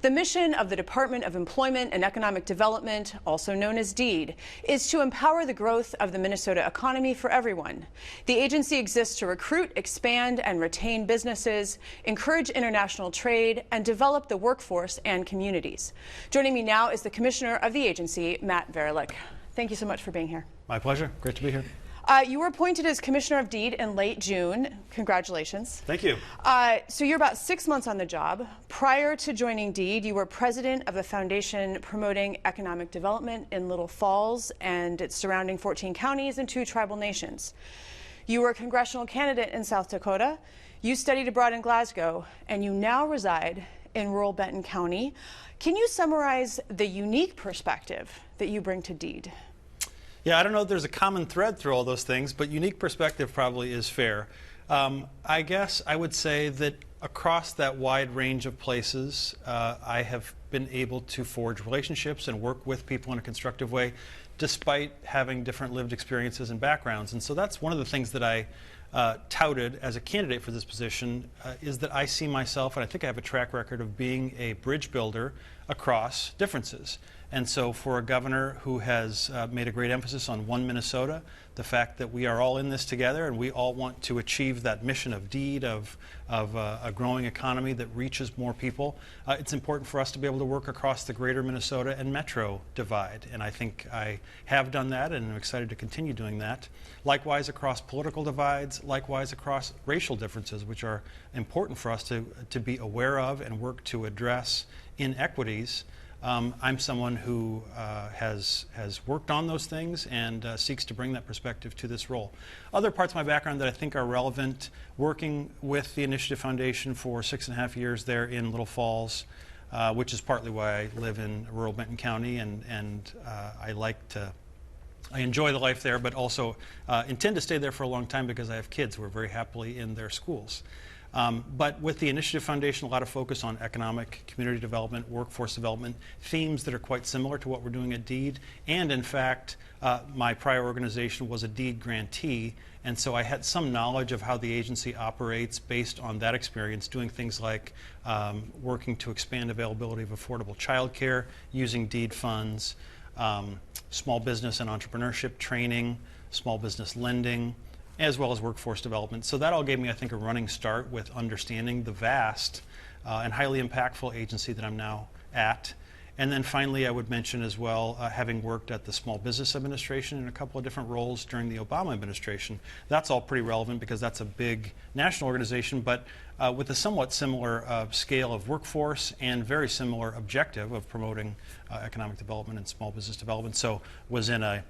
The mission of the Department of Employment and Economic Development, also known as DEED, is to empower the growth of the Minnesota economy for everyone. The agency exists to recruit, expand, and retain businesses, encourage international trade, and develop the workforce and communities. Joining me now is the Commissioner of the agency, Matt Varilek. Thank you so much for being here. My pleasure. Great to be here. You were appointed as Commissioner of DEED in late June. Congratulations. Thank you. So you're about 6 months on the job. Prior to joining DEED, you were president of a foundation promoting economic development in Little Falls and its surrounding 14 counties and 2 tribal nations. You were a congressional candidate in South Dakota. You studied abroad in Glasgow, and you now reside in rural Benton County. Can you summarize the unique perspective that you bring to DEED? Yeah, I don't know if there's a common thread through all those things, but unique perspective probably is fair. I guess I would say that across that wide range of places, I have been able to forge relationships and work with people in a constructive way, despite having different lived experiences and backgrounds. And so that's one of the things that I touted as a candidate for this position, is that I see myself, and I think I have a track record of being a bridge builder across differences. And so for a governor who has made a great emphasis on one Minnesota, the fact that we are all in this together and we all want to achieve that mission of DEED, of a growing economy that reaches more people, it's important for us to be able to work across the greater Minnesota and metro divide. And I think I have done that, and I'm excited to continue doing that. Likewise across political divides, likewise across racial differences, which are important for us to be aware of and work to address inequities. I'm someone who has worked on those things and seeks to bring that perspective to this role. Other parts of my background that I think are relevant, working with the Initiative Foundation for 6.5 years there in Little Falls, which is partly why I live in rural Benton County, and I enjoy the life there, but also intend to stay there for a long time because I have kids who are very happily in their schools. But with the Initiative Foundation, a lot of focus on economic, community development, workforce development, themes that are quite similar to what we're doing at DEED. And in fact, my prior organization was a DEED grantee, and so I had some knowledge of how the agency operates based on that experience, doing things like working to expand availability of affordable childcare, using DEED funds, small business and entrepreneurship training, small business lending, as well as workforce development. So that all gave me, I think, a running start with understanding the vast and highly impactful agency that I'm now at. And then finally, I would mention as well, having worked at the Small Business Administration in a couple of different roles during the Obama administration. That's all pretty relevant because that's a big national organization, but with a somewhat similar scale of workforce and very similar objective of promoting economic development and small business development. So was in a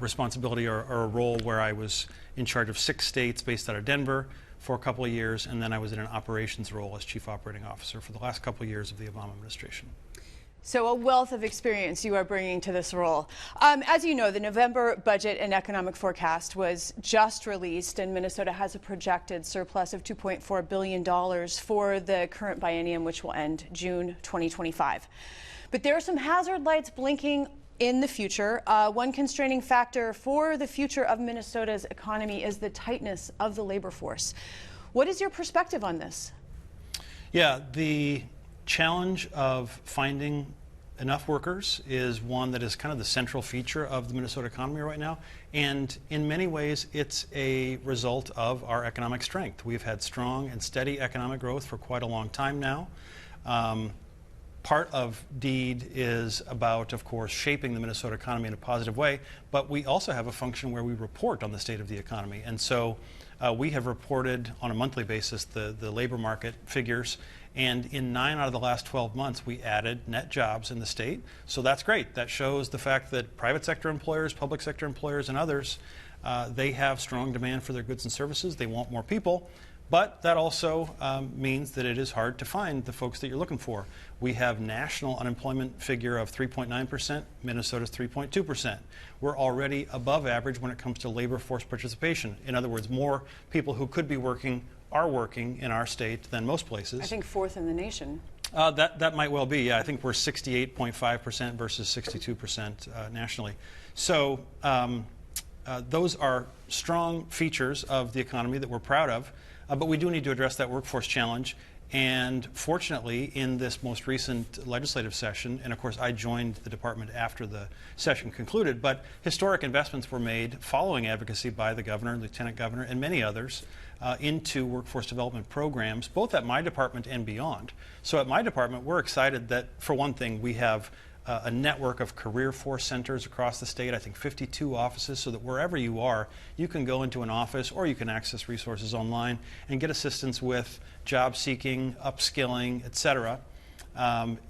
responsibility or a role where I was in charge of 6 states based out of Denver for a couple of years, and then I was in an operations role as Chief Operating Officer for the last couple of years of the Obama administration. So a wealth of experience you are bringing to this role. As you know, the November budget and economic forecast was just released, and Minnesota has a projected surplus of $2.4 billion for the current biennium, which will end June 2025. But there are some hazard lights blinking in the future. One constraining factor for the future of Minnesota's economy is the tightness of the labor force. What is your perspective on this? Yeah, the challenge of finding enough workers is one that is kind of the central feature of the Minnesota economy right now. And in many ways, it's a result of our economic strength. We've had strong and steady economic growth for quite a long time now. Part of DEED is about, of course, shaping the Minnesota economy in a positive way, but we also have a function where we report on the state of the economy. And so we have reported on a monthly basis the labor market figures, and in 9 out of the last 12 months, we added net jobs in the state. So that's great. That shows the fact that private sector employers, public sector employers, and others, they have strong demand for their goods and services. They want more people. But that also means that it is hard to find the folks that you're looking for. We have national unemployment figure of 3.9%, Minnesota's 3.2%. We're already above average when it comes to labor force participation. In other words, more people who could be working are working in our state than most places. I think 4th in the nation. That might well be. Yeah, I think we're 68.5% versus 62% nationally. So those are strong features of the economy that we're proud of. But we do need to address that workforce challenge. And fortunately, in this most recent legislative session, and of course I joined the department after the session concluded, but historic investments were made following advocacy by the governor, lieutenant governor, and many others into workforce development programs, both at my department and beyond. So at my department, we're excited that, for one thing, we have a network of career force centers across the state, I think 52 offices, so that wherever you are, you can go into an office or you can access resources online and get assistance with job seeking, upskilling, et cetera,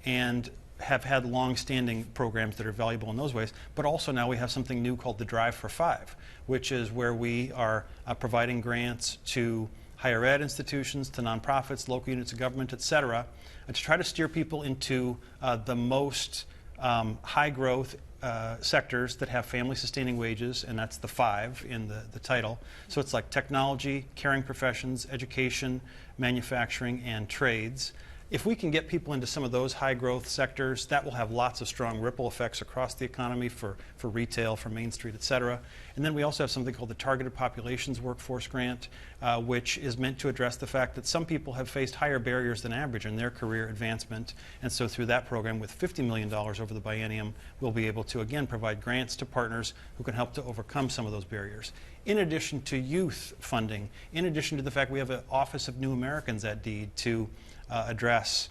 and have had long-standing programs that are valuable in those ways. But also now we have something new called the Drive for Five, which is where we are providing grants to higher ed institutions, to nonprofits, local units of government, et cetera, to try to steer people into the most high growth sectors that have family sustaining wages, and that's the 5 in the title. So it's like technology, caring professions, education, manufacturing, and trades. If we can get people into some of those high growth sectors, that will have lots of strong ripple effects across the economy for retail, for Main Street, et cetera. And then we also have something called the Targeted Populations Workforce Grant, which is meant to address the fact that some people have faced higher barriers than average in their career advancement. And so through that program, with $50 million over the biennium, we'll be able to, again, provide grants to partners who can help to overcome some of those barriers. In addition to youth funding, in addition to the fact we have an Office of New Americans at DEED to address,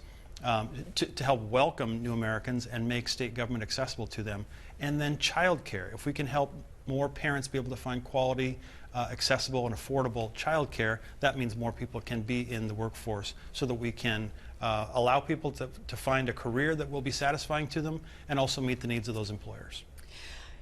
to help welcome new Americans and make state government accessible to them. And then child care. If we can help more parents be able to find quality, accessible, and affordable child care, that means more people can be in the workforce so that we can allow people to find a career that will be satisfying to them and also meet the needs of those employers.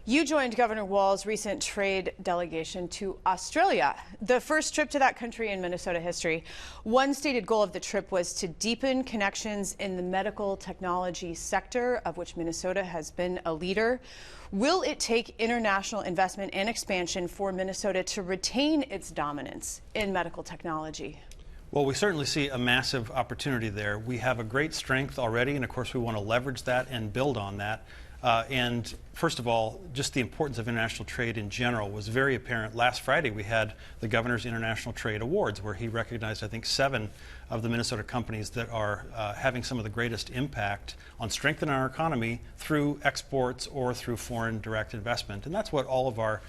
You joined Governor Walz's recent trade delegation to Australia, the first trip to that country in Minnesota history. One stated goal of the trip was to deepen connections in the medical technology sector, of which Minnesota has been a leader. Will it take international investment and expansion for Minnesota to retain its dominance in medical technology? Well, we certainly see a massive opportunity there. We have a great strength already, and of course we want to leverage that and build on that. And first of all, just the importance of international trade in general was very apparent. Last Friday we had the Governor's International Trade Awards, where he recognized, I think, 7 of the Minnesota companies that are having some of the greatest impact on strengthening our economy through exports or through foreign direct investment. And that's what all of our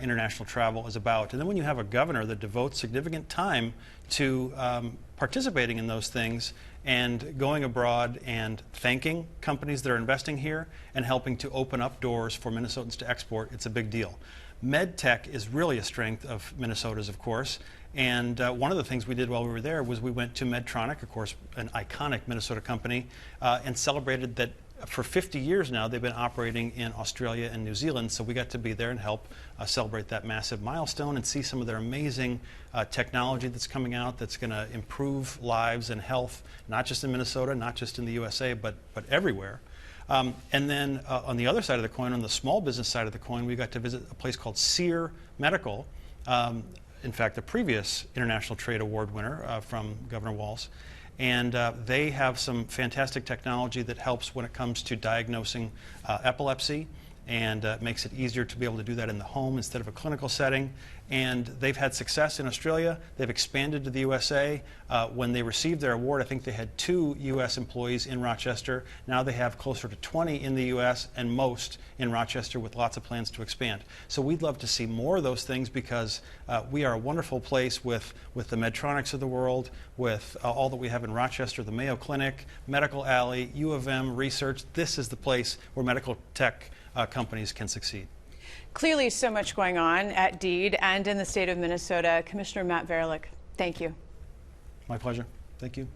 international travel is about. And then when you have a governor that devotes significant time to participating in those things and going abroad and thanking companies that are investing here and helping to open up doors for Minnesotans to export, it's a big deal. MedTech is really a strength of Minnesota's, of course. And one of the things we did while we were there was we went to Medtronic, of course, an iconic Minnesota company, and celebrated that for 50 years now they've been operating in Australia and New Zealand. So we got to be there and help celebrate that massive milestone and see some of their amazing technology that's coming out that's going to improve lives and health, not just in Minnesota, not just in the USA, but everywhere. And then on the other side of the coin, on the small business side of the coin, we got to visit a place called Sear Medical. In fact, the previous International Trade Award winner from Governor Walz. And they have some fantastic technology that helps when it comes to diagnosing epilepsy, and makes it easier to be able to do that in the home instead of a clinical setting. And they've had success in Australia. They've expanded to the USA. When they received their award, I think they had 2 U.S. employees in Rochester. Now they have closer to 20 in the U.S. and most in Rochester, with lots of plans to expand. So we'd love to see more of those things, because we are a wonderful place with the Medtronics of the world, with all that we have in Rochester, the Mayo Clinic, Medical Alley, U of M research. This is the place where medical tech companies can succeed. Clearly so much going on at DEED and in the state of Minnesota. Commissioner Matt Varilek, thank you. My pleasure. Thank you.